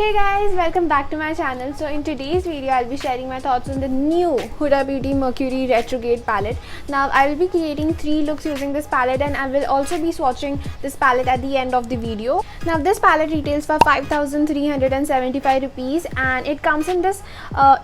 Hey guys, welcome back to my channel. So in today's video, I'll be sharing my thoughts on the new Huda Beauty Mercury Retrograde palette. Now I will be creating 3 looks using this palette, and I will also be swatching this palette at the end of the video. Now this palette retails for 5,375 rupees, and it comes in this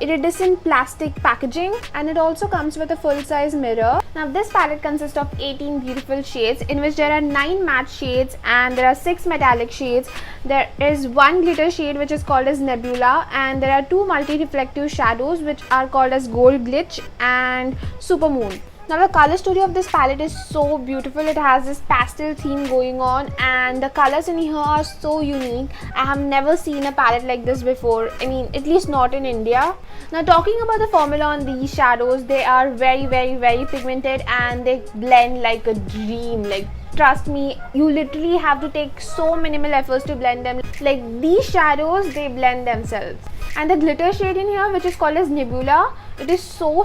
iridescent plastic packaging, and it also comes with a full-size mirror. Now this palette consists of 18 beautiful shades, in which there are 9 matte shades and there are 6 metallic shades. There is one glitter shade which is called as Nebula, and there are 2 multi-reflective shadows which are called as Gold Glitch and Supermoon. Now the color story of this palette is so beautiful. It has this pastel theme going on, and the colors in here are so unique. I have never seen a palette like this before. I mean, at least not in India. Now talking about the formula on these shadows, they are very pigmented and they blend like a dream. Like, trust me, you literally have to take so minimal efforts to blend them. Like, these shadows, they blend themselves. And the glitter shade in here, which is called as Nebula, it is so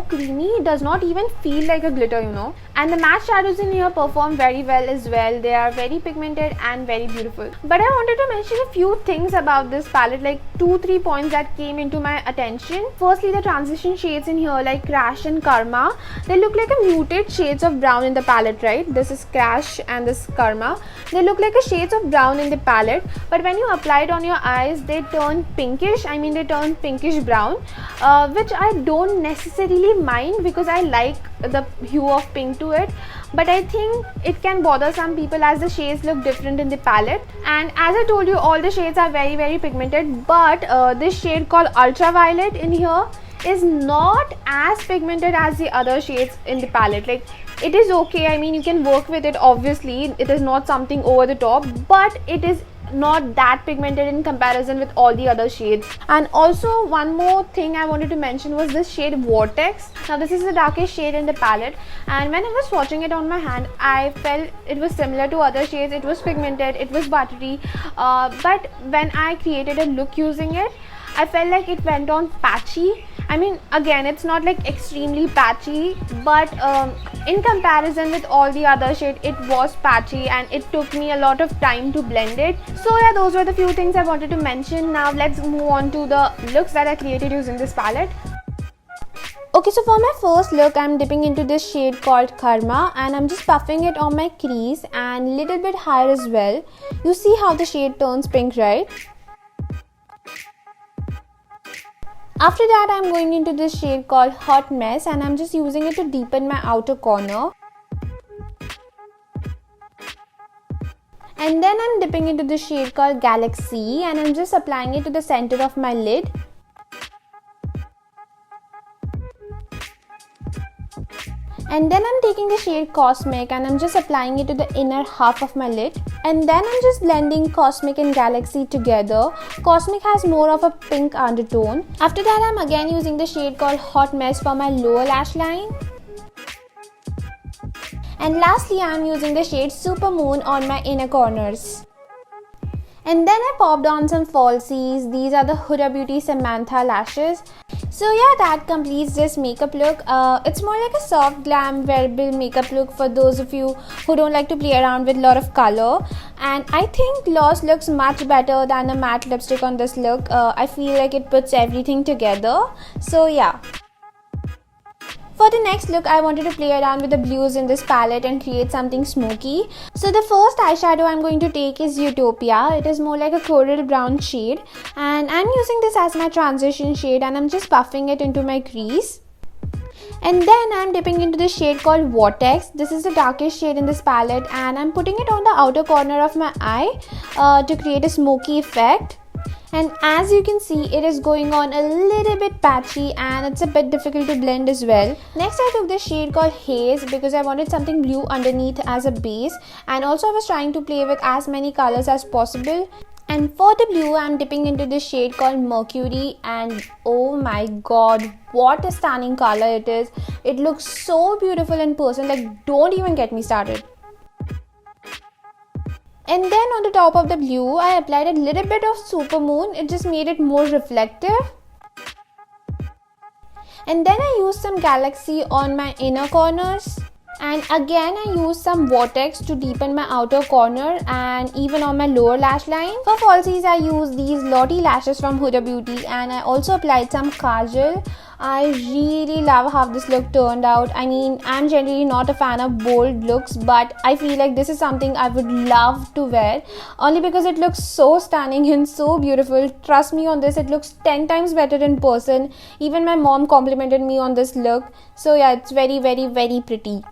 creamy. It does not even feel like a glitter, you know. And the matte shadows in here perform very well as well. They are very pigmented and very beautiful. But I wanted to mention a few things about this palette, like 2-3 points that came into my attention. Firstly, the transition shades in here, like Crash and Karma, they look like a muted shades of brown in the palette, right? This is Crash and this Karma. They look like a shades of brown in the palette, but when you apply it on your eyes, they turn pinkish. I mean, they turn pinkish brown, which I don't necessarily mind because I like the hue of pink to it, but I think it can bother some people as the shades look different in the palette. And as I told you, all the shades are very pigmented, but this shade called Ultraviolet in here is not as pigmented as the other shades in the palette. Like, it is okay, I mean, you can work with it. Obviously it is not something over the top, but it is not that pigmented in comparison with all the other shades. And also one more thing I wanted to mention was this shade Vortex. Now this is the darkest shade in the palette, and when I was swatching it on my hand, I felt it was similar to other shades. It was pigmented, it was buttery, but when I created a look using it, I felt like it went on patchy. I mean, again, it's not like extremely patchy, but in comparison with all the other shade, it was patchy and it took me a lot of time to blend it. So yeah, those were the few things I wanted to mention. Now let's move on to the looks that I created using this palette. Okay, so for my first look, I'm dipping into this shade called Karma, and I'm just puffing it on my crease and little bit higher as well. You see how the shade turns pink, right? After that, I'm going into this shade called Hot Mess, and I'm just using it to deepen my outer corner. And then I'm dipping into this shade called Galaxy, and I'm just applying it to the center of my lid. And then I'm taking the shade Cosmic and I'm just applying it to the inner half of my lid. And then I'm just blending Cosmic and Galaxy together. Cosmic has more of a pink undertone. After that, I'm again using the shade called Hot Mess for my lower lash line. And lastly, I'm using the shade Supermoon on my inner corners. And then I popped on some falsies. These are the Huda Beauty Samantha lashes. So yeah, that completes this makeup look. It's more like a soft glam wearable makeup look for those of you who don't like to play around with a lot of color. And I think gloss looks much better than a matte lipstick on this look. I feel like it puts everything together. So yeah. For the next look, I wanted to play around with the blues in this palette and create something smoky. So the first eyeshadow I'm going to take is Utopia. It is more like a coral brown shade, and I'm using this as my transition shade, and I'm just puffing it into my crease. And then I'm dipping into the shade called Vortex. This is the darkest shade in this palette, and I'm putting it on the outer corner of my eye to create a smoky effect. And as you can see, it is going on a little bit patchy and it's a bit difficult to blend as well. Next, I took this shade called Haze because I wanted something blue underneath as a base, and also I was trying to play with as many colors as possible. And for the blue, I'm dipping into this shade called Mercury, and oh my god, what a stunning color it is. It looks so beautiful in person, like, don't even get me started. And then on the top of the blue, I applied a little bit of Supermoon. It just made it more reflective. And then I used some Galaxy on my inner corners. And again I used some Vortex to deepen my outer corner and even on my lower lash line. For falsies I used these Lottie lashes from Huda Beauty, and I also applied some kajal. I really love how this look turned out. I mean, I'm generally not a fan of bold looks, but I feel like this is something I would love to wear only because it looks so stunning and so beautiful. Trust me on this, it looks 10 times better in person. Even my mom complimented me on this look. So yeah, it's very pretty.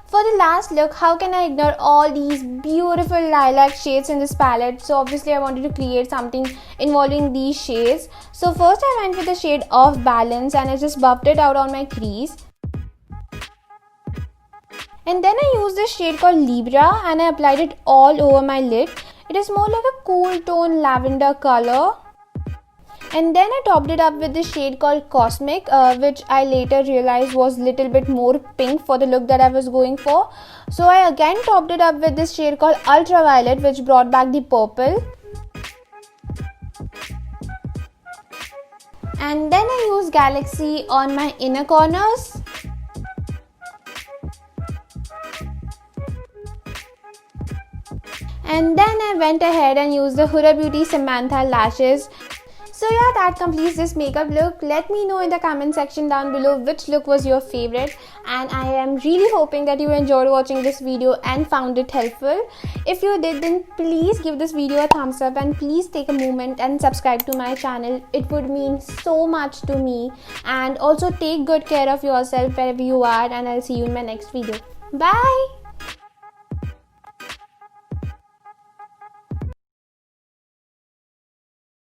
For the last look, how can I ignore all these beautiful lilac shades in this palette? So obviously I wanted to create something involving these shades. So first I went with the shade Off Balance and I just buffed it out on my crease. And then I used this shade called Libra and I applied it all over my lid. It is more like a cool tone lavender color. And then I topped it up with this shade called Cosmic, which I later realized was little bit more pink for the look that I was going for. So I again topped it up with this shade called Ultraviolet, which brought back the purple. And then I used Galaxy on my inner corners. And then I went ahead and used the Huda Beauty Samantha lashes. So yeah, that completes this makeup look. Let me know in the comment section down below which look was your favorite, and I am really hoping that you enjoyed watching this video and found it helpful. If you did, then please give this video a thumbs up and please take a moment and subscribe to my channel. It would mean so much to me. And also take good care of yourself wherever you are, and I'll see you in my next video. Bye!